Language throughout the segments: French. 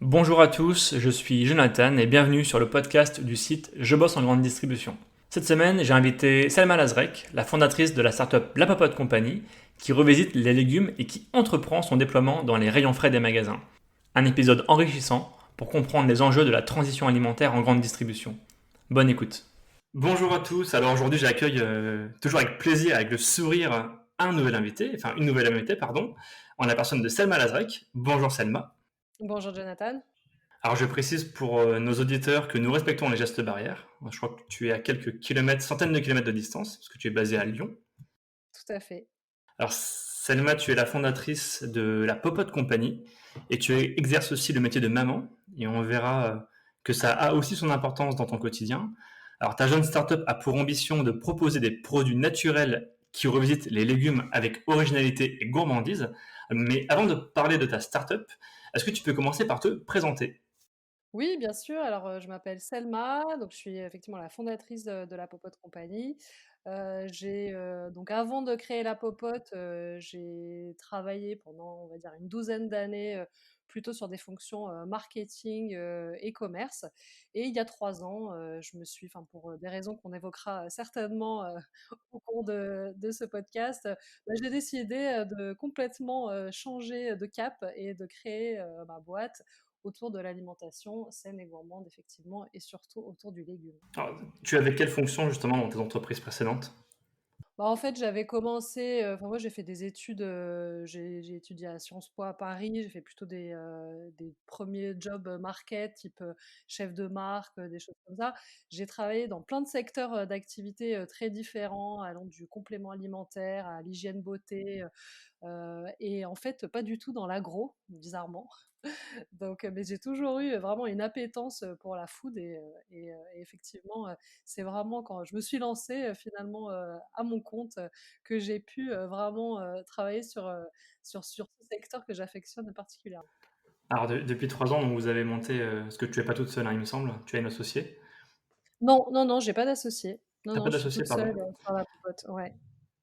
Bonjour à tous, je suis Jonathan et bienvenue sur le podcast du site Je bosse en grande distribution. Cette semaine, j'ai invité Selma Lazrek, la fondatrice de la startup La Popote Company, qui revisite les légumes et qui entreprend son déploiement dans les rayons frais des magasins. Un épisode enrichissant pour comprendre les enjeux de la transition alimentaire en grande distribution. Bonne écoute. Bonjour à tous, alors aujourd'hui j'accueille toujours avec plaisir, avec le sourire, une nouvelle invitée, pardon, en la personne de Selma Lazrek. Bonjour Selma. Bonjour Jonathan. Alors je précise pour nos auditeurs que nous respectons les gestes barrières. Je crois que tu es à quelques kilomètres, centaines de kilomètres de distance, parce que tu es basé à Lyon. Tout à fait. Alors Selma, tu es la fondatrice de la Popote Company et tu exerces aussi le métier de maman. Et on verra que ça a aussi son importance dans ton quotidien. Alors ta jeune startup a pour ambition de proposer des produits naturels qui revisitent les légumes avec originalité et gourmandise. Mais avant de parler de ta startup, est-ce que tu peux commencer par te présenter? Oui, bien sûr. Alors, je m'appelle Selma, donc je suis effectivement la fondatrice de la Popote Company. Donc avant de créer la Popote, j'ai travaillé pendant, on va dire, une douzaine d'années, plutôt sur des fonctions, marketing, et commerce. Et il y a 3 ans, je me suis enfin pour, des raisons qu'on évoquera certainement, au cours de ce podcast, j'ai décidé, de complètement, changer de cap et de créer, ma boîte autour de l'alimentation saine et gourmande, effectivement, et surtout autour du légume. Alors, tu avais quelle fonction justement dans tes entreprises précédentes? En fait, j'avais commencé, enfin moi j'ai fait des études, j'ai étudié à Sciences Po à Paris, j'ai fait plutôt des 1 jobs, market type, chef de marque, des choses comme ça. J'ai travaillé dans plein de secteurs, d'activité, très différents, allant du complément alimentaire à l'hygiène beauté, et en fait pas du tout dans l'agro, bizarrement. Donc, mais j'ai toujours eu vraiment une appétence pour la food et effectivement, c'est vraiment quand je me suis lancée finalement à mon compte que j'ai pu vraiment travailler sur ce secteur que j'affectionne particulièrement. Alors depuis 3 ans, donc vous avez monté, parce que tu es pas toute seule, hein, il me semble, tu as une associée. Non, non, non, j'ai pas d'associé. Non, T'as pas non, je suis d'associée, toute pardon. seule sur la popote. Ouais,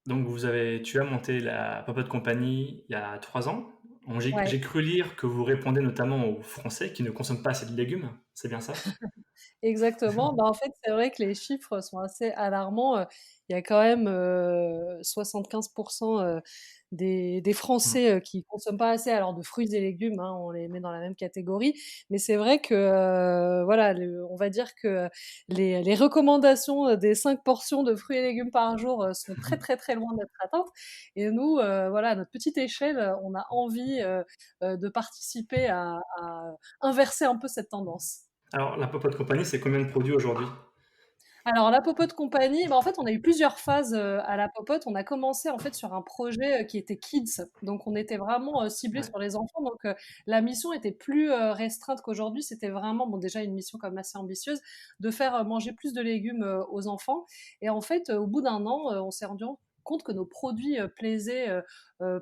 Donc tu as monté la Popote Company il y a 3 ans. Bon, j'ai ouais. cru lire que vous répondez notamment aux Français qui ne consomment pas assez de légumes, c'est bien ça? Exactement. Bah, en fait, c'est vrai que les chiffres sont assez alarmants. Il y a quand même 75 des Mmh. Français qui consomment pas assez, alors de fruits et légumes, hein, on les met dans la même catégorie. Mais c'est vrai que voilà, on va dire que les recommandations des 5 portions de fruits et légumes par jour sont très très très loin d'être atteintes. Et nous, voilà, à notre petite échelle, on a envie de participer à inverser un peu cette tendance. Alors la Popote Company, c'est combien de produits aujourd'hui? Alors la Popote Company, en fait, on a eu plusieurs phases, à la Popote. On a commencé, en fait, sur un projet, qui était kids, donc on était vraiment, ciblés Ouais. sur les enfants, donc la mission était plus, restreinte qu'aujourd'hui. C'était vraiment, bon, déjà une mission quand même assez ambitieuse, de faire, manger plus de légumes, aux enfants. Et en fait, au bout d'un an, on s'est rendu compte que nos produits, plaisaient,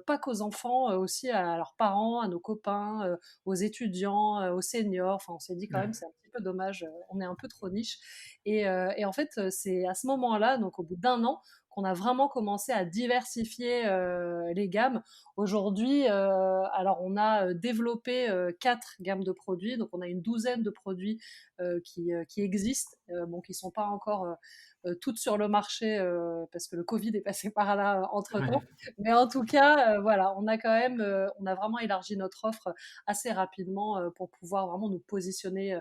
pas qu'aux enfants, aussi à leurs parents, à nos copains, aux étudiants, aux seniors. Enfin, on s'est dit quand même: «C'est un petit peu dommage, on est un peu trop niche». Et en fait, c'est à ce moment-là, donc au bout d'un an, qu'on a vraiment commencé à diversifier les gammes. Aujourd'hui, alors on a développé 4 gammes de produits, donc on a une douzaine de produits qui existent, bon, qui ne sont pas encore toutes sur le marché parce que le Covid est passé par là Ouais. entre-temps. Mais en tout cas, voilà, on a quand même, on a vraiment élargi notre offre assez rapidement pour pouvoir vraiment nous positionner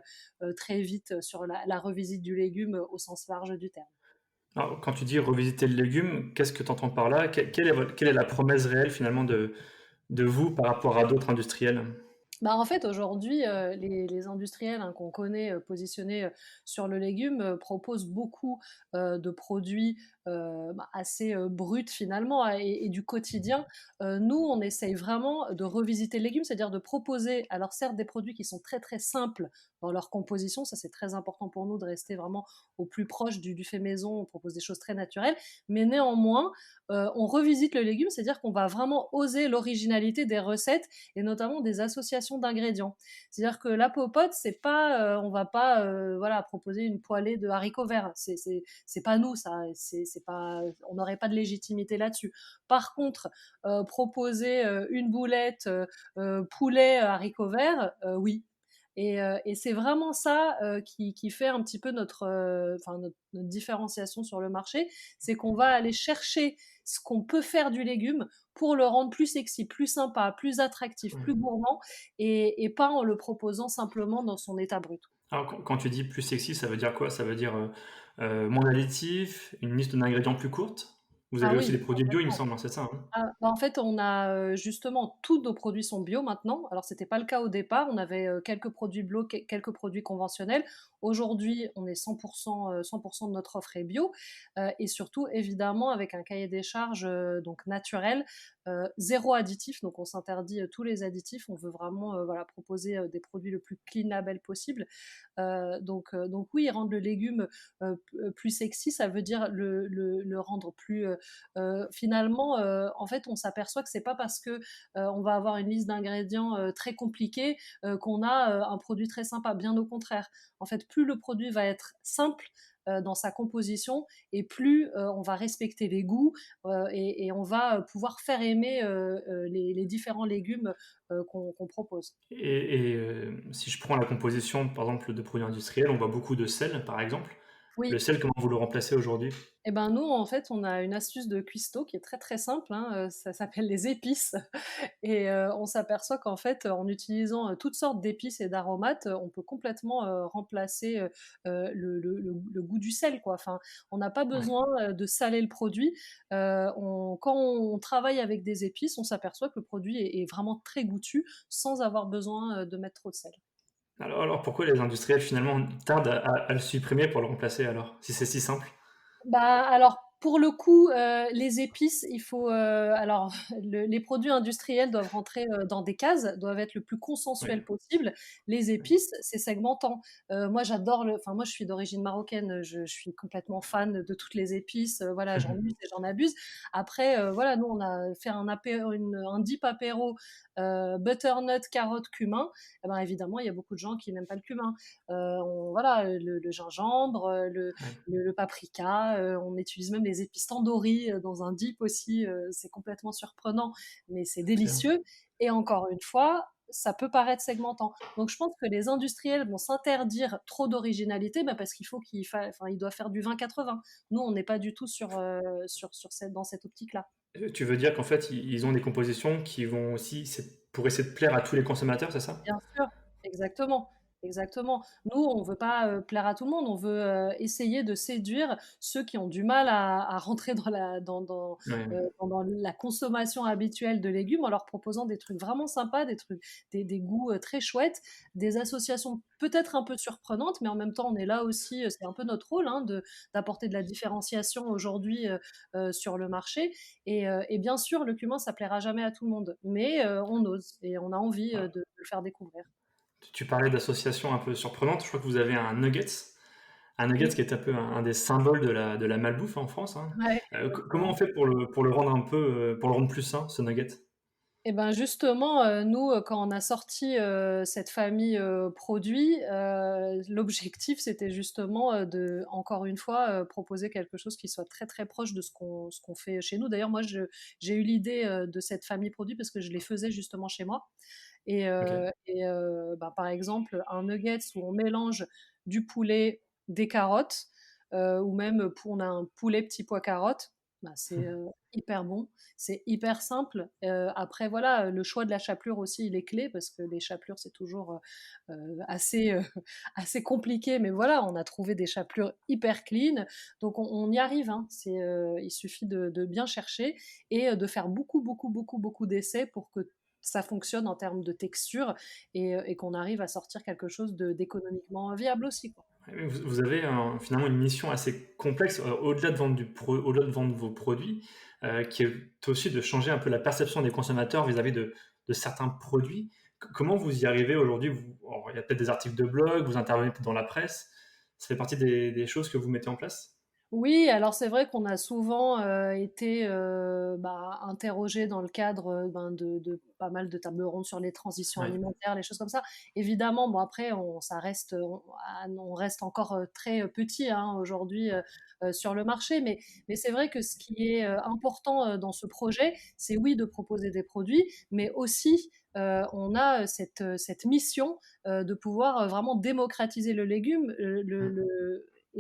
très vite sur la revisite du légume au sens large du terme. Alors quand tu dis revisiter le légume, qu'est-ce que tu entends par là? Quelle est la promesse réelle finalement de vous par rapport à d'autres industriels? Bah, en fait, aujourd'hui, les industriels, hein, qu'on connaît, positionnés, sur le légume, proposent beaucoup, de produits, assez, bruts finalement, hein, et du quotidien. Nous, on essaye vraiment de revisiter le légume, c'est-à-dire de proposer, alors certes, des produits qui sont très, très simples dans leur composition, ça c'est très important pour nous de rester vraiment au plus proche du fait maison, on propose des choses très naturelles, mais néanmoins, on revisite le légume, c'est-à-dire qu'on va vraiment oser l'originalité des recettes et notamment des associations d'ingrédients. C'est-à-dire que la popote, c'est pas, on va pas, voilà, proposer une poêlée de haricots verts. C'est pas nous ça. C'est pas, on n'aurait pas de légitimité là-dessus. Par contre, proposer une boulette poulet haricots verts, oui. Et c'est vraiment ça qui fait un petit peu notre différenciation sur le marché, c'est qu'on va aller chercher ce qu'on peut faire du légume pour le rendre plus sexy, plus sympa, plus attractif, plus Ouais. gourmand, et pas en le proposant simplement dans son état brut. Alors quand tu dis plus sexy, ça veut dire quoi? Ça veut dire, moins d'additifs, une liste d'ingrédients plus courte? Vous Ah avez aussi oui, des produits bio, il me complètement. semble, hein, c'est ça, hein? Ah, bah, en fait, on a, justement tous nos produits sont bio maintenant. Alors c'était pas le cas au départ, on avait, quelques produits bio, quelques produits conventionnels. Aujourd'hui, on est 100 de notre offre est bio, et surtout évidemment avec un cahier des charges, donc naturel, 0 additif, donc on s'interdit, tous les additifs. On veut vraiment, voilà, proposer, des produits le plus clean label possible. Donc oui, rendre le légume, plus sexy, ça veut dire le rendre plus, finalement, en fait, on s'aperçoit que c'est pas parce que on va avoir une liste d'ingrédients très compliquée qu'on a un produit très sympa. Bien au contraire. En fait, plus le produit va être simple dans sa composition et plus on va respecter les goûts et on va pouvoir faire aimer les différents légumes qu'on propose. Si je prends la composition, par exemple, de produits industriels, on voit beaucoup de sel, par exemple. Le Oui. sel, comment vous le remplacez aujourd'hui? Eh ben nous, en fait, on a une astuce de cuistot qui est très très simple, hein, ça s'appelle les épices. Et on s'aperçoit qu'en fait, en utilisant toutes sortes d'épices et d'aromates, on peut complètement remplacer le goût du sel, quoi. Enfin, on n'a pas Ouais. besoin de saler le produit. Quand on travaille avec des épices, on s'aperçoit que le produit est vraiment très goûtu sans avoir besoin de mettre trop de sel. Alors pourquoi les industriels, finalement, tardent à le supprimer pour le remplacer alors? Si c'est si simple? Bah, alors pour le coup, les épices, il faut, alors les produits industriels doivent rentrer, dans des cases, doivent être le plus Oui, consensuels possible. Les oui. épices, c'est segmentant. Moi j'adore moi je suis d'origine marocaine, je suis complètement fan de toutes les épices, voilà, j'en use et j'en abuse. Après, voilà, nous on a fait un dip apéro, butternut, carotte, cumin. Et ben évidemment, il y a beaucoup de gens qui n'aiment pas le cumin. On Voilà, le gingembre, Ouais, le paprika, on utilise même les épices tandoori dans un dip aussi, c'est complètement surprenant, mais c'est excellent. délicieux. Et encore une fois, ça peut paraître segmentant. Donc je pense que les industriels vont s'interdire trop d'originalité, bah, parce qu'il faut enfin, ils doivent faire du 20-80. Nous, on n'est pas du tout dans cette optique-là. Tu veux dire qu'en fait, ils ont des compositions qui vont aussi c'est pour essayer de plaire à tous les consommateurs, c'est ça? Bien sûr, exactement, exactement. Nous, on veut pas, plaire à tout le monde, on veut, essayer de séduire ceux qui ont du mal à rentrer Ouais, ouais, dans la consommation habituelle de légumes en leur proposant des trucs vraiment sympas, des goûts, très chouettes, des associations peut-être un peu surprenantes, mais en même temps, on est là aussi, c'est un peu notre rôle, hein, de d'apporter de la différenciation aujourd'hui, sur le marché. Et bien sûr, le cumin, ça plaira jamais à tout le monde, mais on ose et on a envie, voilà. de le faire découvrir. Tu parlais d'associations un peu surprenantes. Je crois que vous avez un nuggets. Un nuggets Oui, qui est un peu un des symboles de la malbouffe en France, hein. ouais, Comment on exactement. fait pour le rendre un peu, pour le rendre plus sain, ce nugget? Et ben, justement, nous, quand on a sorti, cette famille, produits, l'objectif, c'était justement, de encore une fois, proposer quelque chose qui soit très, très proche de ce qu'on fait chez nous. D'ailleurs, moi, j'ai eu l'idée, de cette famille produits parce que je les faisais justement chez moi. OK. Bah, par exemple, un nuggets où on mélange du poulet, des carottes, ou même on a un poulet petit pois carottes, bah, c'est, hyper bon, c'est hyper simple. Après voilà, le choix de la chapelure aussi, il est clé parce que les chapelures, c'est toujours, assez, assez compliqué, mais voilà, on a trouvé des chapelures hyper clean, donc on y arrive, hein. Il suffit de bien chercher et de faire beaucoup, beaucoup, beaucoup, beaucoup d'essais pour que ça fonctionne en termes de texture et qu'on arrive à sortir quelque chose d'économiquement viable aussi, quoi. Oui, vous avez finalement une mission assez complexe, au-delà de vendre vos produits, qui est aussi de changer un peu la perception des consommateurs vis-à-vis de certains produits. Comment vous y arrivez aujourd'hui? Alors, il y a peut-être des articles de blog, vous intervenez peut-être dans la presse. Ça fait partie des choses que vous mettez en place? Oui, alors c'est vrai qu'on a souvent, été, interrogés dans le cadre, de pas mal de tables rondes sur les transitions Ouais. alimentaires, les choses comme ça. Évidemment, bon après on reste encore, très, petit, hein, aujourd'hui, sur le marché, mais c'est vrai que ce qui est, important, dans ce projet, c'est oui de proposer des produits, mais aussi, on a, cette mission, de pouvoir, vraiment démocratiser le légume,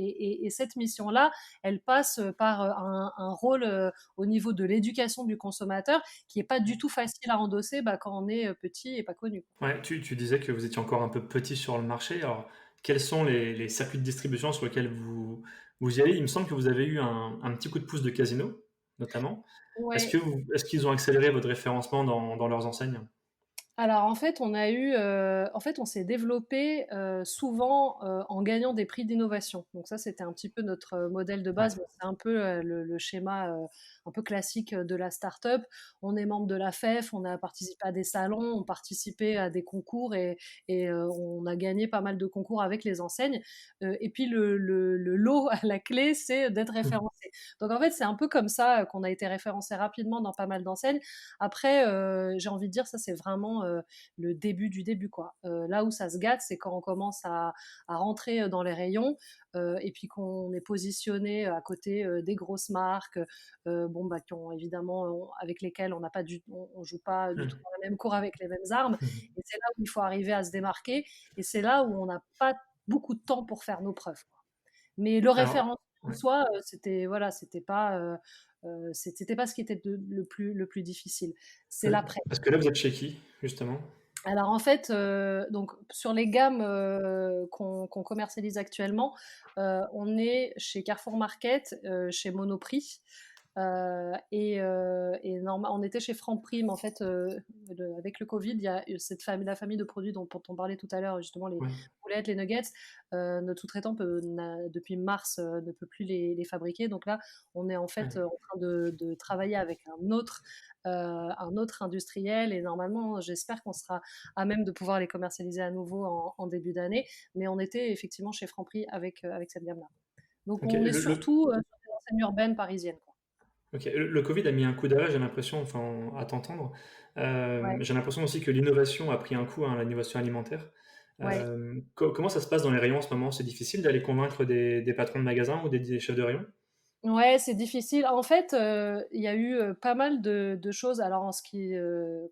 et cette mission-là, elle passe par un rôle au niveau de l'éducation du consommateur qui est pas du tout facile à endosser quand on est petit et pas connu. Ouais, tu disais que vous étiez encore un peu petit sur le marché. Alors, quels sont les circuits de distribution sur lesquels vous y allez? Il me semble que vous avez eu un petit coup de pouce de Casino, notamment. Ouais. Est-ce qu'ils ont accéléré votre référencement dans leurs enseignes? Alors en fait, on s'est développé souvent en gagnant des prix d'innovation. Donc ça, c'était un petit peu notre modèle de Ouais. base. Bon, c'est un peu le schéma un peu classique de la start-up. On est membre de la FEF, on a participé à des salons, on participait à des concours et on a gagné pas mal de concours avec les enseignes. Et puis le lot à la clé, c'est d'être référencé. Donc en fait, c'est un peu comme ça qu'on a été référencé rapidement dans pas mal d'enseignes. Après, j'ai envie de dire, ça c'est vraiment le début du début, quoi. Là où ça se gâte, c'est quand on commence à rentrer dans les rayons et puis qu'on est positionné à côté des grosses marques, qui ont évidemment, avec lesquelles on n'a pas on joue pas du tout Mmh. dans la même cour avec les mêmes armes. Mmh. Et c'est là où il faut arriver à se démarquer. Et c'est là où on n'a pas beaucoup de temps pour faire nos preuves, quoi. Mais le Alors, référencement en ouais. soi, c'était voilà, c'était pas ce qui était le plus difficile. C'est l'après. Parce que là, vous êtes chez qui, justement? Alors en fait, donc sur les gammes, qu'on commercialise actuellement, on est chez Carrefour Market, chez Monoprix, on était chez Franprix, mais en fait, avec le Covid, il y a eu la famille de produits dont on parlait tout à l'heure, justement les Ouais. boulettes, les nuggets, notre sous-traitant depuis mars, ne peut plus les fabriquer. Donc là, on est en fait, Ouais. en train de travailler avec un autre industriel et normalement, j'espère qu'on sera à même de pouvoir les commercialiser à nouveau en début d'année. Mais on était effectivement chez Franprix avec cette gamme-là. Donc OK. on est surtout sur des enseignes urbaines parisiennes, quoi. OK. Le Covid a mis un coup d'arrêt, j'ai l'impression, enfin, à t'entendre. Ouais, J'ai l'impression aussi que l'innovation a pris un coup, hein, l'innovation alimentaire. ouais. Comment ça se passe dans les rayons en ce moment? C'est difficile d'aller convaincre des patrons de magasins ou des chefs de rayon? Ouais, c'est difficile. En fait, il y a eu, pas mal de choses. Alors en ce qui,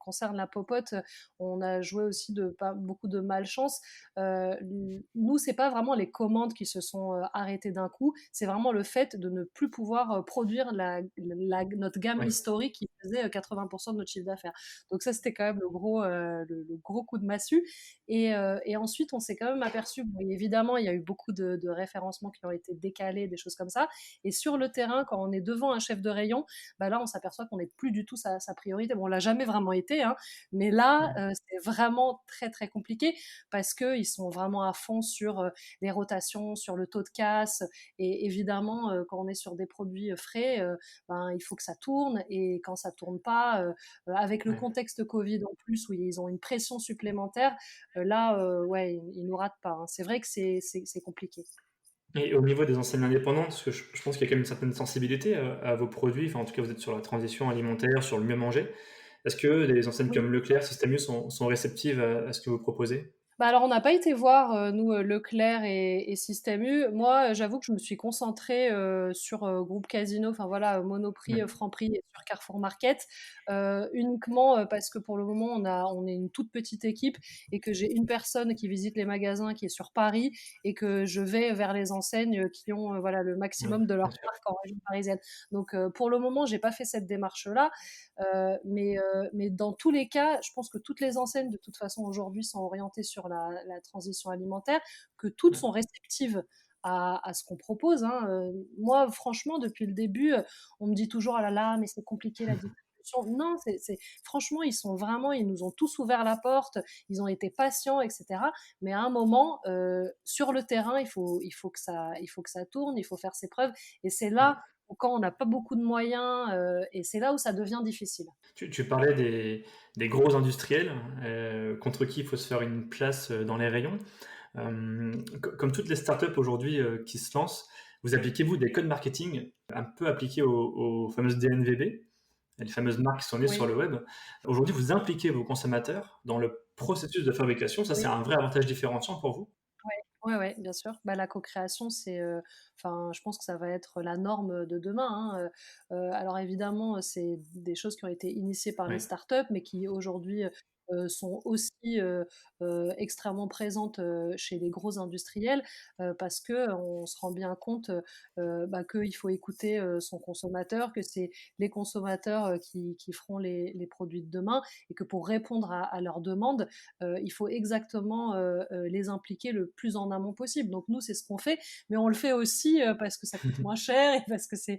concerne la popote, on a joué aussi de pas beaucoup de malchance. Nous, c'est pas vraiment les commandes qui se sont, arrêtées d'un coup, c'est vraiment le fait de ne plus pouvoir, produire notre gamme Ouais. historique qui faisait, 80 de notre chiffre d'affaires. Donc ça, c'était quand même le gros coup de massue et ensuite on s'est quand même aperçu, bon évidemment, il y a eu beaucoup de référencements qui ont été décalés, des choses comme ça et sur le terrain, quand on est devant un chef de rayon, là, on s'aperçoit qu'on n'est plus du tout sa priorité. Bon, on l'a jamais vraiment été, hein, mais là, Ouais. c'est vraiment très, très compliqué parce qu'ils sont vraiment à fond sur les rotations, sur le taux de casse. Et évidemment, quand on est sur des produits frais, il faut que ça tourne. Et quand ça tourne pas, avec le Ouais. contexte Covid en plus, où ils ont une pression supplémentaire, là, ouais, ils nous ratent pas, hein. C'est vrai que c'est compliqué. Et au niveau des enseignes indépendantes, parce que je pense qu'il y a quand même une certaine sensibilité à vos produits, enfin, en tout cas, vous êtes sur la transition alimentaire, sur le mieux manger. Est-ce que les enseignes Oui. comme Leclerc, Système U sont réceptives à ce que vous proposez? Alors on n'a pas été voir, nous, Leclerc et Système U. Moi, j'avoue que je me suis concentrée, sur, Groupe Casino, enfin voilà, Monoprix, Ouais. Franprix et sur Carrefour Market, uniquement, parce que pour le moment on est une toute petite équipe et que j'ai une personne qui visite les magasins qui est sur Paris et que je vais vers les enseignes, qui ont, voilà, le Ouais, maximum de leur bien sûr. marque en région parisienne. Donc pour le moment, j'ai pas fait cette démarche-là, mais dans tous les cas, je pense que toutes les enseignes, de toute façon, aujourd'hui, sont orientées sur la transition alimentaire, que toutes Ouais. sont réceptives à ce qu'on propose, hein. Moi, franchement, depuis le début, on me dit toujours: «Ah là là, mais c'est compliqué la distribution». Non, franchement, ils nous ont tous ouvert la porte, ils ont été patients, et cetera. Mais à un moment, sur le terrain, il faut que ça tourne, il faut faire ses preuves. Et c'est là Ouais. où, quand on n'a pas beaucoup de moyens, et c'est là où ça devient difficile. Tu parlais des gros industriels, contre qui il faut se faire une place, dans les rayons. Comme toutes les startups aujourd'hui qui se lancent, vous appliquez, vous, des codes marketing un peu appliqués aux fameuses DNVB, les fameuses marques qui sont nées sur Oui, le web. Aujourd'hui, vous impliquez vos consommateurs dans le processus de fabrication. Ça, c'est oui. un vrai avantage différenciant pour vous? Ouais, ouais, bien sûr. Bah, la co-création, enfin, je pense que ça va être la norme de demain, hein. Alors évidemment, c'est des choses qui ont été initiées par les Ouais. startups, mais qui aujourd'hui, sont aussi, extrêmement présentes, chez les gros industriels, parce qu'on se rend bien compte, bah, qu'il faut écouter, son consommateur, que c'est les consommateurs, qui feront les produits de demain et que pour répondre à leurs demandes, il faut exactement les impliquer le plus en amont possible. Donc nous, c'est ce qu'on fait, mais on le fait aussi parce que ça coûte moins cher et parce que c'est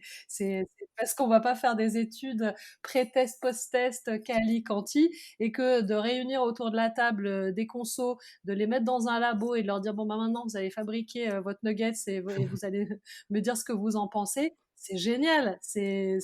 parce qu'on va pas faire des études pré-test, post-test, quali, quanti, et que de réunir autour de la table des consos, de les mettre dans un labo et de leur dire bon bah maintenant vous allez fabriquer votre nuggets et vous allez me dire ce que vous en pensez. C'est génial, c'est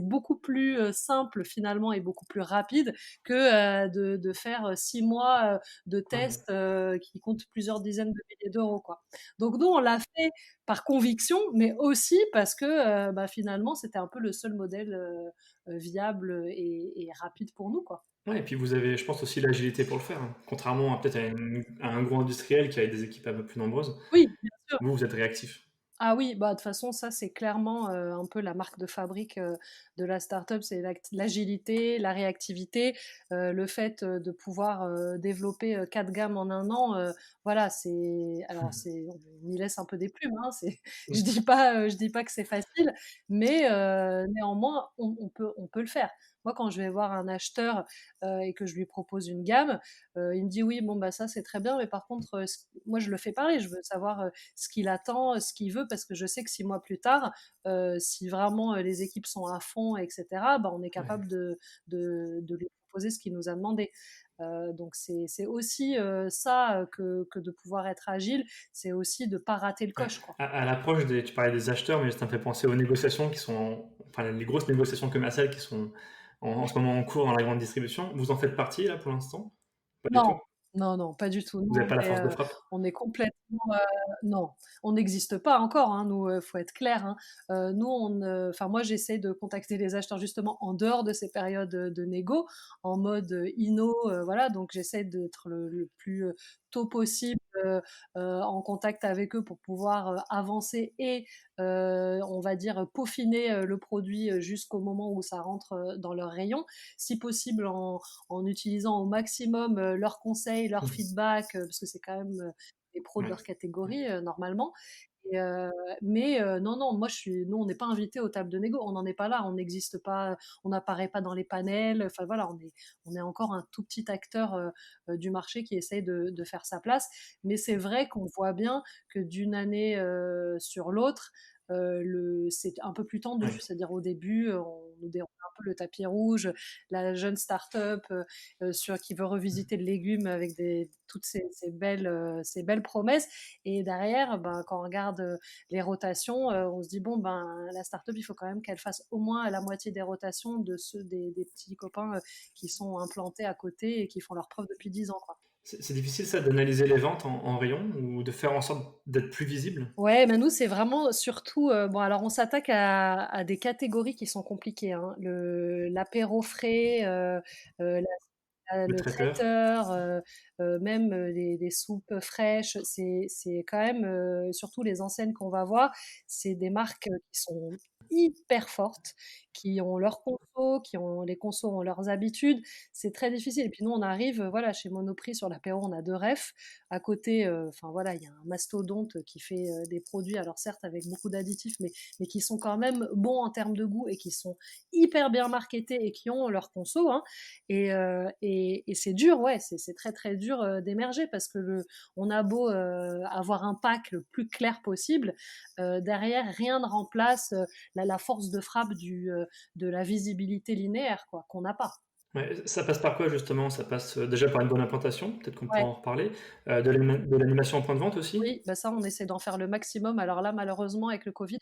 beaucoup plus simple finalement et beaucoup plus rapide que de faire 6 mois de Ouais. tests qui comptent plusieurs dizaines de milliers d'euros, quoi. Donc nous, on l'a fait par conviction, mais aussi parce que bah, finalement, c'était un peu le seul modèle viable et rapide pour nous, quoi. Ouais, et puis vous avez, je pense, aussi l'agilité pour le faire, hein. Contrairement à peut-être à un gros industriel qui a des équipes un peu plus nombreuses, Oui, bien sûr. vous, vous êtes réactif. Ah oui, bah, de toute façon, ça, c'est clairement, un peu la marque de fabrique, de la start-up, c'est l'agilité, la réactivité, le fait, de pouvoir, développer, 4 gammes en 1 an, voilà, on y laisse un peu des plumes, hein, je dis pas que c'est facile, mais néanmoins, on peut le faire. Moi, quand je vais voir un acheteur, et que je lui propose une gamme, il me dit: «Oui, bon, bah, ça, c'est très bien, mais par contre, moi, je le fais parler, je veux savoir, ce qu'il attend, ce qu'il veut, parce que je sais que 6 mois plus tard, si vraiment les équipes sont à fond, etc., bah, on est Ouais. capable de lui proposer ce qu'il nous a demandé. Donc c'est aussi ça que de pouvoir être agile, c'est aussi de ne pas rater le Ouais. coche, quoi. À l'approche des, tu parlais des acheteurs, mais ça me fait penser aux négociations qui sont, enfin, les grosses négociations commerciales qui sont en ce moment en cours dans la grande distribution. Vous en faites partie, là, pour l'instant? Pas du tout? Non, non, non, pas du tout. Vous Nous, n'avez pas la force de frappe? on est complètement, non, on n'existe pas encore, hein, nous, faut être clair, hein. Nous, enfin, moi, j'essaie de contacter les acheteurs justement en dehors de ces périodes de négo, en mode INO, voilà, donc j'essaie d'être le plus tôt possible en contact avec eux pour pouvoir avancer et, on va dire, peaufiner le produit jusqu'au moment où ça rentre dans leur rayon. Si possible, en utilisant au maximum leurs conseils, leurs feedbacks, parce que c'est quand même des pros de Ouais. leur catégorie normalement. Et, mais non, non, nous, on n'est pas invités aux tables de négo, on n'en est pas là, on n'existe pas, on n'apparaît pas dans les panels. Enfin voilà, on est encore un tout petit acteur du marché qui essaye de faire sa place. Mais c'est vrai qu'on voit bien que d'une année sur l'autre, c'est un peu plus tendu. Ouais. C'est-à-dire au début, on nous déroule un peu le tapis rouge, la jeune start-up qui veut revisiter le légume avec toutes ces belles promesses. Et derrière, ben, quand on regarde les rotations, on se dit, bon, ben, la start-up, il faut quand même qu'elle fasse au moins la moitié des rotations de ceux des petits copains qui sont implantés à côté et qui font leurs preuves depuis 10 ans, quoi. C'est difficile, ça, d'analyser les ventes en rayon ou de faire en sorte d'être plus visible? Ouais, mais nous, c'est vraiment surtout, bon, alors on s'attaque à des catégories qui sont compliquées, hein. L'apéro frais, Le le traiteur? traiteur, même les soupes fraîches, c'est quand même, surtout les enseignes qu'on va voir, c'est des marques qui sont hyper fortes, qui ont leurs consos, les consos ont leurs habitudes. C'est très difficile. Et puis nous, on arrive, voilà, chez Monoprix sur l'apéro, on a 2 refs. À côté, enfin voilà, il y a un mastodonte qui fait des produits, alors certes avec beaucoup d'additifs, mais qui sont quand même bons en termes de goût et qui sont hyper bien marketés et qui ont leurs consos, hein. Et c'est dur, ouais, c'est très très dur d'émerger parce que on a beau avoir un pack le plus clair possible, derrière rien ne remplace la force de frappe de la visibilité linéaire, quoi, qu'on n'a pas. Ouais, ça passe par quoi justement? Ça passe, déjà par une bonne implantation, peut-être qu'on pourra Ouais. en reparler, de l'animation en point de vente aussi? Oui, bah ça, on essaie d'en faire le maximum. Alors là, malheureusement, avec le Covid,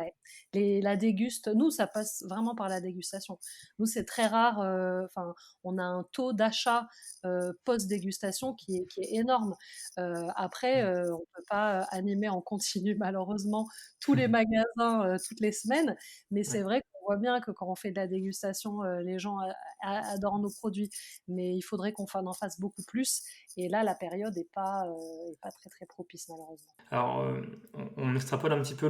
Ouais, la déguste nous, ça passe vraiment par la dégustation. Nous, c'est très rare, enfin, on a un taux d'achat, post-dégustation qui est énorme. Après, on peut pas, animer en continu malheureusement tous les magasins, toutes les semaines, mais c'est Ouais. vrai qu'on voit bien que quand on fait de la dégustation, les gens a adorent nos produits. Mais il faudrait qu'on en fasse beaucoup plus et là, la période est pas très, très propice malheureusement. Alors, on extrapole un petit peu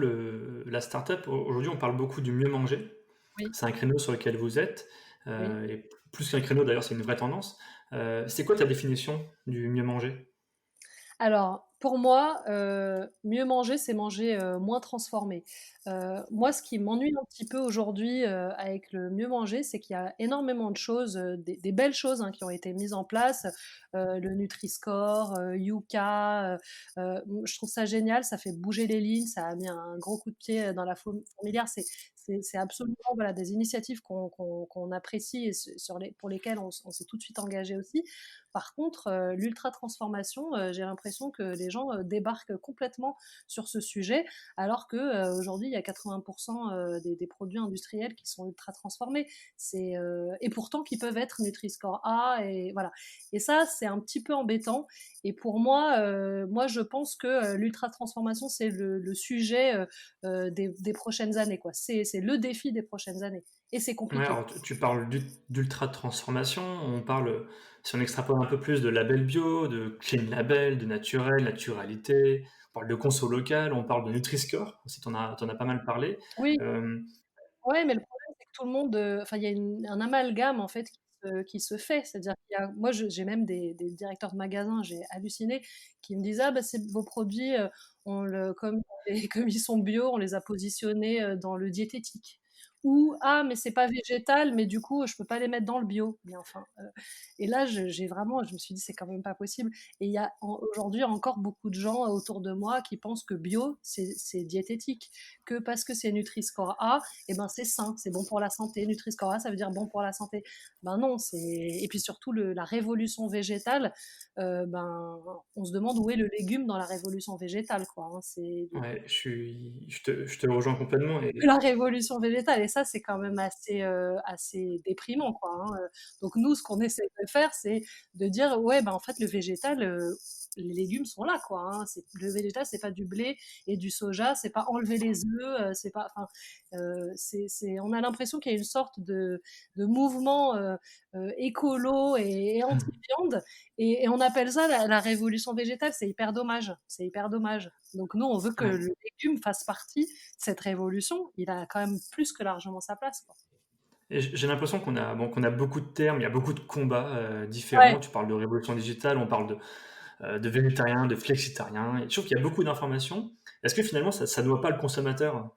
la startup. Aujourd'hui, on parle beaucoup du mieux manger. Oui, C'est un créneau sur lequel vous êtes, oui. et plus qu'un créneau d'ailleurs, c'est une vraie tendance. C'est quoi ta définition du mieux manger? Alors, pour moi, mieux manger, c'est manger, moins transformé. Moi, ce qui m'ennuie un petit peu aujourd'hui, avec le mieux manger, c'est qu'il y a énormément de choses, des belles choses, hein, qui ont été mises en place, le Nutri-Score, Yuka, je trouve ça génial, ça fait bouger les lignes, ça a mis un gros coup de pied, dans la fourmilière. C'est absolument, voilà, des initiatives qu'on apprécie et pour lesquelles on s'est tout de suite engagé aussi. Par contre, l'ultra transformation, j'ai l'impression que les gens débarquent complètement sur ce sujet, alors que aujourd'hui il y a 80% des produits industriels qui sont ultra transformés. Et pourtant qui peuvent être Nutri-Score A et voilà. Et ça c'est un petit peu embêtant. Et pour moi, moi je pense que l'ultra transformation c'est le sujet des prochaines années quoi. C'est le défi des prochaines années. Et c'est Ouais, compliqué. alors tu parles d'ultra transformation, on parle, si on extrapole un peu plus, de label bio, de clean label, de naturel, naturalité, on parle de conso local, on parle de Nutri-Score, si tu en as pas mal parlé. Oui, Hem, ouais, mais le problème, c'est que tout le monde, enfin, il y a un amalgame en fait qui se fait. C'est-à-dire qu'il y a, moi, j'ai même des directeurs de magasins, j'ai halluciné, qui me disent, ah bah vos produits, comme, comme ils sont bio, on les a positionnés dans le diététique. Ou ah mais c'est pas végétal, mais du coup je peux pas les mettre dans le bio. Mais enfin, et là j'ai vraiment, je me suis dit c'est quand même pas possible. Et il y a aujourd'hui encore beaucoup de gens autour de moi qui pensent que bio c'est diététique, que parce que c'est Nutri-Score A, et ben c'est sain, c'est bon pour la santé. Nutri-Score A, ça veut dire bon pour la santé. Ben non, et puis surtout la révolution végétale, ben on se demande où est le légume dans la révolution végétale, quoi. Hein. ouais, je te rejoins complètement et La révolution végétale, et ça c'est quand même assez déprimant, quoi. Hein. Donc nous, ce qu'on essaie de faire, c'est de dire ouais, ben en fait le végétal, les légumes sont là, quoi. Hein. Le végétal, c'est pas du blé et du soja, c'est pas enlever les œufs, c'est pas, enfin, on a l'impression qu'il y a une sorte de mouvement écolo et anti-viande, et on appelle ça la révolution végétale. C'est hyper dommage, c'est hyper dommage. Donc nous, on veut que ouais. le légume fasse partie de cette révolution. Il a quand même plus que largement sa place, quoi. Et j'ai l'impression qu'on a beaucoup de termes, il y a beaucoup de combats, Ouais. différents. Tu parles de révolution digitale, on parle de végétarien, de flexitarien et je trouve qu'il y a beaucoup d'informations. Est-ce que finalement ça noie pas le consommateur?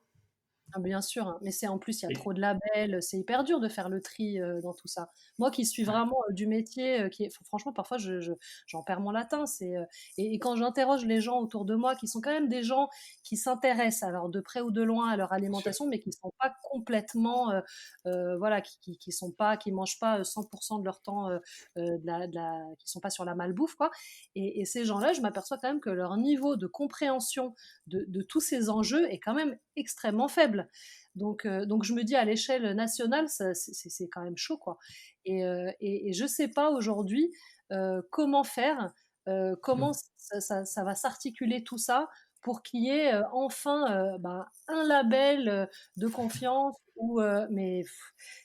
Ah, bien sûr, hein, mais c'est en plus, il y a Et trop de labels, c'est hyper dur de faire le tri, dans tout ça. Moi qui suis ouais, vraiment, du métier, franchement parfois j'en perds mon latin, et quand j'interroge les gens autour de moi qui sont quand même des gens qui s'intéressent, alors de près ou de loin, à leur bien sûr. alimentation, mais qui sont pas complètement, voilà, qui mangent pas, 100 de leur temps, qui sont pas sur la malbouffe, quoi. Et ces gens-là, je m'aperçois quand même que leur niveau de compréhension de tous ces enjeux est quand même extrêmement faible. Donc je me dis à l'échelle nationale, c'est quand même chaud, quoi. Et je sais pas aujourd'hui comment faire, comment Mmh. ça va s'articuler tout ça pour qu'il y ait enfin ben, un label de confiance. Mais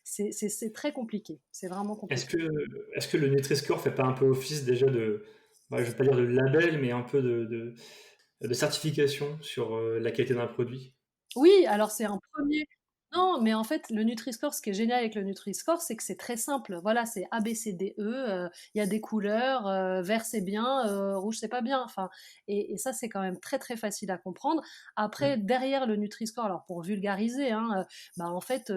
c'est très compliqué, c'est vraiment Est-ce compliqué. que est-ce que le Nutri-Score fait pas un peu office déjà de, bah, je vais pas dire de label, mais un peu de certification sur, la qualité d'un produit? Oui, alors c'est un premier. Non, mais en fait, le Nutri-Score, ce qui est génial avec le Nutri-Score, c'est que c'est très simple. Voilà, c'est A, B, C, D, E, il y a des couleurs, vert c'est bien, rouge c'est pas bien. Enfin, et ça, c'est quand même très très facile à comprendre. Après, Mmh. derrière le Nutri-Score, alors pour vulgariser, hein, bah en fait,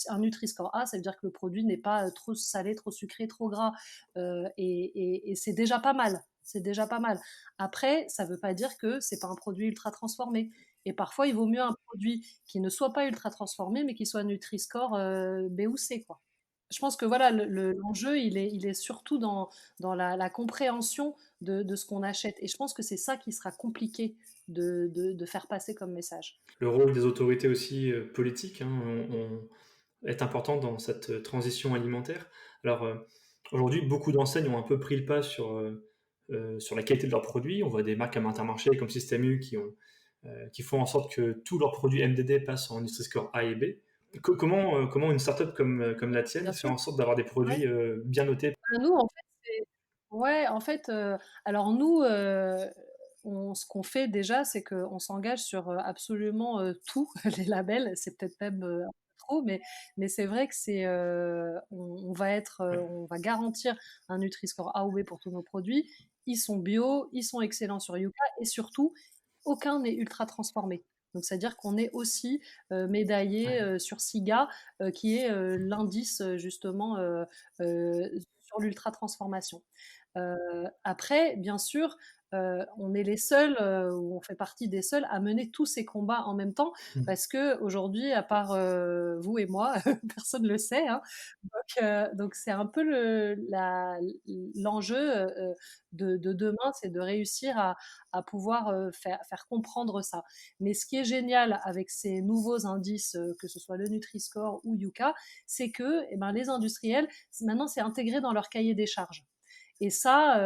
un Nutri-Score A, ça veut dire que le produit n'est pas trop salé, trop sucré, trop gras, et c'est déjà pas mal. C'est déjà pas mal. Après, ça veut pas dire que c'est pas un produit ultra transformé. Et parfois, il vaut mieux un produit qui ne soit pas ultra transformé, mais qui soit Nutri-Score B ou C, quoi. Je pense que voilà, l'enjeu, il est surtout dans la compréhension de ce qu'on achète. Et je pense que c'est ça qui sera compliqué de faire passer comme message. Le rôle des autorités aussi politiques hein, est important dans cette transition alimentaire. Alors aujourd'hui, beaucoup d'enseignes ont un peu pris le pas sur la qualité de leurs produits. On voit des marques comme Intermarché, comme Système U qui font en sorte que tous leurs produits MDD passent en Nutri-Score A et B. Comment une startup comme la tienne Bien fait sûr, en sorte d'avoir des ouais. produits bien notés? Nous, en fait, c'est ouais, en fait, alors nous, ce qu'on fait déjà, c'est qu'on s'engage sur, absolument, tout, les labels. C'est peut-être même, un peu trop, mais c'est vrai que Oui, on va garantir un Nutri-Score A ou B pour tous nos produits. Ils sont bio, ils sont excellents sur Yuka et surtout, aucun n'est ultra transformé. Donc c'est-à-dire qu'on est aussi, médaillé, ouais, sur SIGA, qui est, l'indice, justement, sur l'ultra transformation. Après, bien sûr, on est les seuls, ou on fait partie des seuls à mener tous ces combats en même temps, mm, parce que aujourd'hui, à part vous et moi, personne ne le sait. Hein. Donc c'est un peu l'enjeu de demain, c'est de réussir à pouvoir faire comprendre ça. Mais ce qui est génial avec ces nouveaux indices, que ce soit le Nutri-Score ou Yuka, c'est que eh ben, les industriels, maintenant, c'est intégré dans leur cahier des charges. Et ça,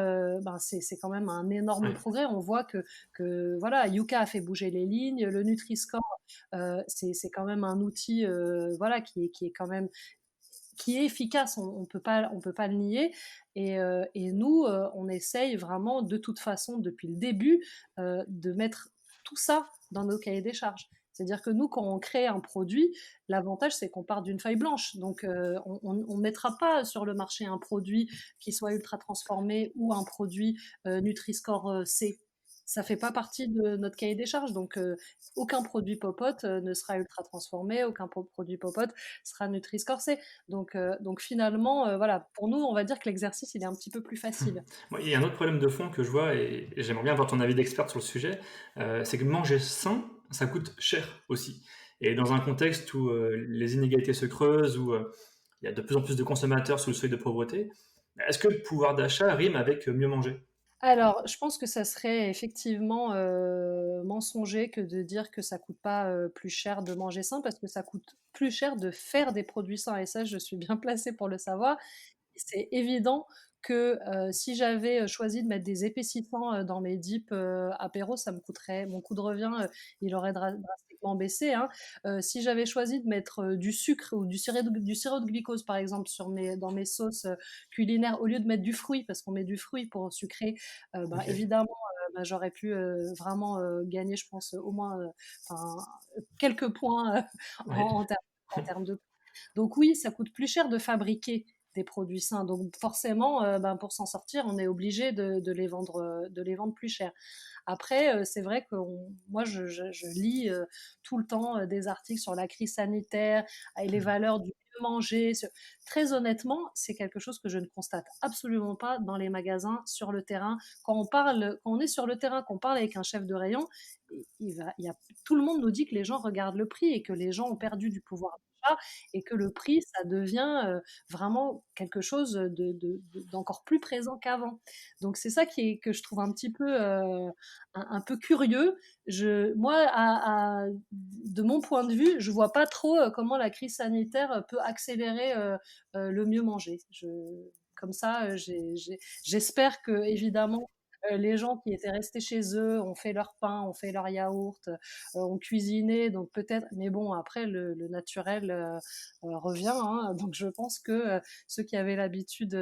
ben c'est quand même un énorme ouais. progrès. On voit que voilà, Yuka a fait bouger les lignes. Le Nutri-Score, c'est quand même un outil, voilà, qui est quand même qui est efficace. On peut pas le nier. Et nous, on essaye vraiment, de toute façon, depuis le début, de mettre tout ça dans nos cahiers des charges. C'est-à-dire que nous, quand on crée un produit, l'avantage, c'est qu'on part d'une feuille blanche. Donc, on ne mettra pas sur le marché un produit qui soit ultra transformé ou un produit Nutri-Score C. Ça fait pas partie de notre cahier des charges. Donc, aucun produit popote ne sera ultra transformé, aucun produit popote sera Nutri-Score C. Donc finalement, voilà, pour nous, on va dire que l'exercice, il est un petit peu plus facile. Bon, il y a un autre problème de fond que je vois, et j'aimerais bien avoir ton avis d'expert sur le sujet, c'est que manger sain, ça coûte cher aussi. Et dans un contexte où les inégalités se creusent, où il y a de plus en plus de consommateurs sous le seuil de pauvreté, est-ce que le pouvoir d'achat rime avec mieux manger? Alors, je pense que ça serait effectivement mensonger que de dire que ça coûte pas plus cher de manger sain, parce que ça coûte plus cher de faire des produits sains. Et ça, je suis bien placée pour le savoir. C'est évident que si j'avais choisi de mettre des épaississants dans mes dips apéro, ça me coûterait, mon coût de revient, il aurait drastiquement baissé. Hein. Si j'avais choisi de mettre du sucre ou du sirop de glucose, par exemple, dans mes sauces culinaires, au lieu de mettre du fruit, parce qu'on met du fruit pour sucrer, bah, Ok. évidemment, bah, j'aurais pu vraiment gagner, je pense, au moins enfin, quelques points Ouais. en termes de. Donc oui, ça coûte plus cher de fabriquer des produits sains. Donc forcément, ben, pour s'en sortir, on est obligé de les vendre plus cher. Après, c'est vrai que moi, je lis tout le temps des articles sur la crise sanitaire et les valeurs du mieux manger. Très honnêtement, c'est quelque chose que je ne constate absolument pas dans les magasins, sur le terrain. Quand on est sur le terrain, qu'on parle avec un chef de rayon, tout le monde nous dit que les gens regardent le prix et que les gens ont perdu du pouvoir d'achat et que le prix, ça devient vraiment quelque chose d'encore plus présent qu'avant. Donc c'est ça que je trouve un petit peu un peu curieux. Moi, de mon point de vue, je vois pas trop comment la crise sanitaire peut accélérer le mieux manger. Comme ça, j'espère que évidemment les gens qui étaient restés chez eux ont fait leur pain, ont fait leur yaourt, ont cuisiné, donc peut-être. Mais bon, après le naturel revient. Hein, donc je pense que ceux qui avaient l'habitude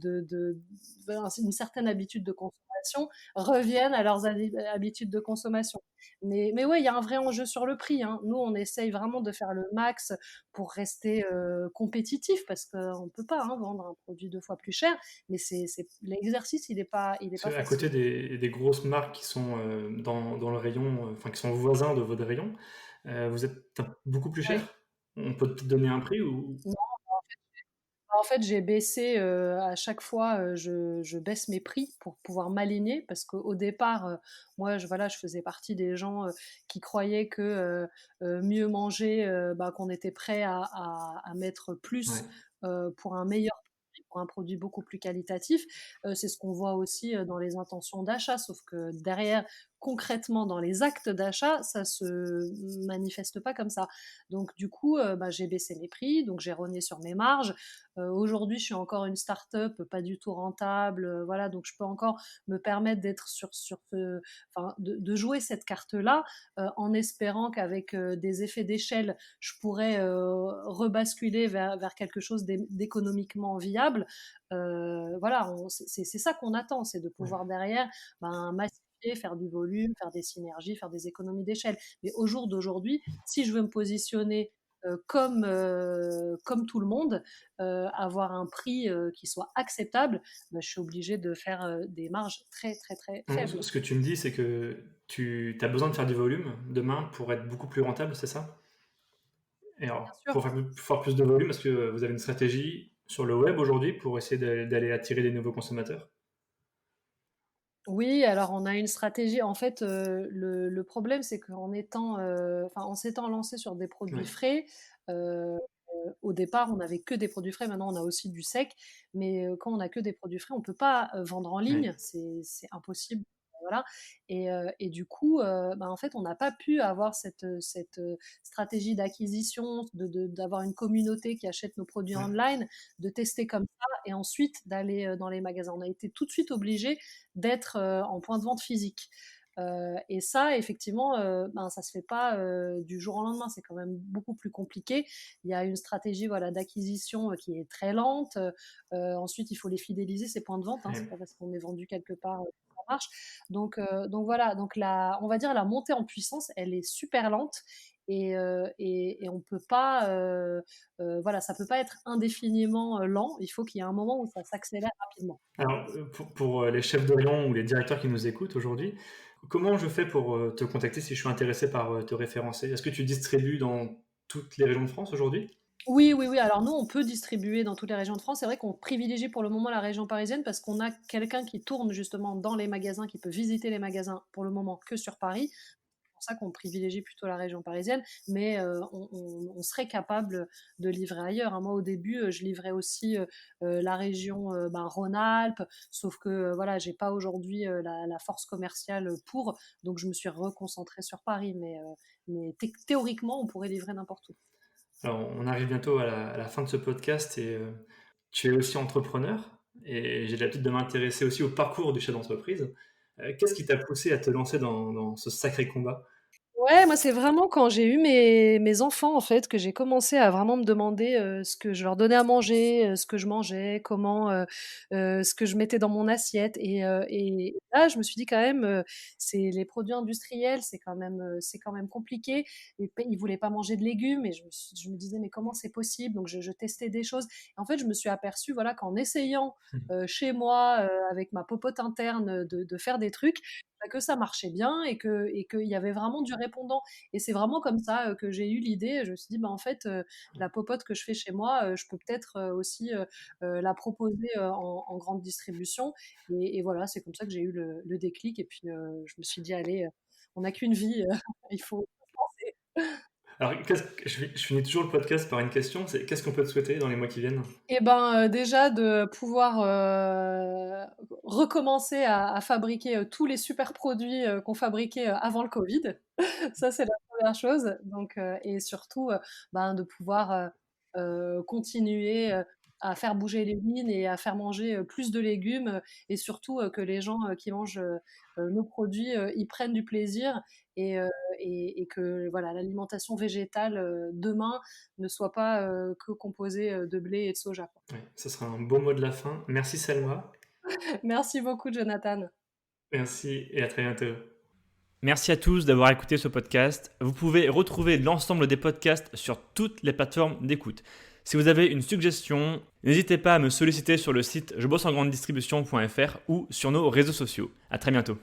une certaine habitude de consommation reviennent à leurs habitudes de consommation. Mais ouais, il y a un vrai enjeu sur le prix. Hein. Nous, on essaye vraiment de faire le max pour rester compétitif, parce qu'on ne peut pas hein, vendre un produit deux fois plus cher. Mais l'exercice, il est Parce pas qu'à facile. côté des grosses marques qui sont dans le rayon, enfin qui sont voisins de votre rayon, vous êtes beaucoup plus Ouais. cher? On peut te donner un prix ou... Non, en fait, j'ai baissé à chaque fois, je baisse mes prix pour pouvoir m'aligner, parce qu'au départ, moi, voilà, je faisais partie des gens qui croyaient que mieux manger, bah, qu'on était prêt à mettre Ouais. plus pour un meilleur produit, pour un produit beaucoup plus qualitatif. C'est ce qu'on voit aussi dans les intentions d'achat, sauf que derrière, concrètement, dans les actes d'achat, ça se manifeste pas comme ça. Donc du coup, bah, j'ai baissé mes prix, donc j'ai rogné sur mes marges. Aujourd'hui, je suis encore une start-up pas du tout rentable, voilà, donc je peux encore me permettre d'être enfin, de jouer cette carte-là, en espérant qu'avec des effets d'échelle, je pourrais rebasculer vers quelque chose d'économiquement viable. Voilà, c'est ça qu'on attend, c'est de Ouais. pouvoir derrière massifier, faire du volume, faire des synergies, faire des économies d'échelle. Mais au jour d'aujourd'hui, si je veux me positionner comme tout le monde, avoir un prix qui soit acceptable, bah, je suis obligée de faire des marges très très très Donc, faibles. ce que tu me dis, c'est que tu as besoin de faire du volume demain pour être beaucoup plus rentable, c'est ça? Et Bien alors, sûr. pour faire plus de volume, est-ce que vous avez une stratégie sur le web aujourd'hui pour essayer d'aller attirer des nouveaux consommateurs? Oui, alors on a une stratégie. En fait, le problème, c'est en s'étant lancé sur des produits Oui, frais, heu au départ, on n'avait que des produits frais. Maintenant, on a aussi du sec. Mais quand on a que des produits frais, on peut pas vendre en ligne. oui. C'est impossible. Voilà. Et du coup, en fait, on n'a pas pu avoir cette stratégie d'acquisition, d'avoir une communauté qui achète nos produits Ouais. online, de tester comme ça et ensuite d'aller dans les magasins. On a été tout de suite obligé d'être en point de vente physique. Et ça, effectivement, ça se fait pas du jour au lendemain. C'est quand même beaucoup plus compliqué. Il y a une stratégie, voilà, d'acquisition qui est très lente. Ensuite, il faut les fidéliser, ces points de vente. Hein. C'est pas Ouais. parce qu'on est vendu quelque part que ça marche. Donc voilà. Donc on va dire la montée en puissance, elle est super lente. Et on peut pas, voilà, ça peut pas être indéfiniment lent. Il faut qu'il y ait un moment où ça s'accélère rapidement. Alors, pour les chefs de rayon ou les directeurs qui nous écoutent aujourd'hui, comment je fais pour te contacter si je suis intéressé par te référencer? Est-ce que tu distribues dans toutes les régions de France aujourd'hui? Oui, oui, oui. Alors nous, on peut distribuer dans toutes les régions de France. C'est vrai qu'on privilégie pour le moment la région parisienne parce qu'on a quelqu'un qui tourne justement dans les magasins, qui peut visiter les magasins pour le moment que sur Paris. C'est pour ça qu'on privilégie plutôt la région parisienne, mais on serait capable de livrer ailleurs, hein. Moi, au début, je livrais aussi la région Rhône-Alpes, sauf que voilà, j'ai pas aujourd'hui la force commerciale pour, donc je me suis reconcentrée sur Paris, mais théoriquement, on pourrait livrer n'importe où. Alors, on arrive bientôt à la fin de ce podcast et tu es aussi entrepreneur et j'ai l'habitude de m'intéresser aussi au parcours du chef d'entreprise. Qu'est-ce qui t'a poussé à te lancer dans ce sacré combat? Ouais, moi, c'est vraiment quand j'ai eu mes enfants, en fait, que j'ai commencé à vraiment me demander, ce que je leur donnais à manger, ce que je mangeais, ce que je mettais dans mon assiette. Et là, je me suis dit quand même, c'est les produits industriels, c'est quand même compliqué. Ils voulaient pas manger de légumes et je me disais: «Mais comment c'est possible?» Donc je testais des choses. En fait, je me suis aperçue, voilà, qu'en essayant, chez moi, avec ma popote interne, de faire des trucs, que ça marchait bien et qu'il y avait vraiment du répondant. Et c'est vraiment comme ça que j'ai eu l'idée. Je me suis dit, en fait, la popote que je fais chez moi, je peux peut-être aussi la proposer en grande distribution. Et voilà, c'est comme ça que j'ai eu le déclic. Et puis, je me suis dit, allez, on n'a qu'une vie, il faut penser. Alors, je finis toujours le podcast par une question, c'est qu'est-ce qu'on peut te souhaiter dans les mois qui viennent? Et ben, déjà de pouvoir, recommencer à fabriquer, tous les super produits, qu'on fabriquait, avant le covid. Ça, c'est la première chose. Donc et surtout, de pouvoir, continuer, à faire bouger les lignes et à faire manger, plus de légumes, et surtout, que les gens, qui mangent, nos produits, y prennent du plaisir. Et que voilà, l'alimentation végétale, demain ne soit pas, que composée, de blé et de soja, quoi. Ouais, ce sera un beau mot de la fin. Merci Selma, Merci beaucoup, Jonathan. merci et à très bientôt. Merci à tous d'avoir écouté ce podcast. Vous pouvez retrouver l'ensemble des podcasts sur toutes les plateformes d'écoute. Si vous avez une suggestion, n'hésitez pas à me solliciter sur le site jebosseengrandidistribution.fr ou sur nos réseaux sociaux. À très bientôt.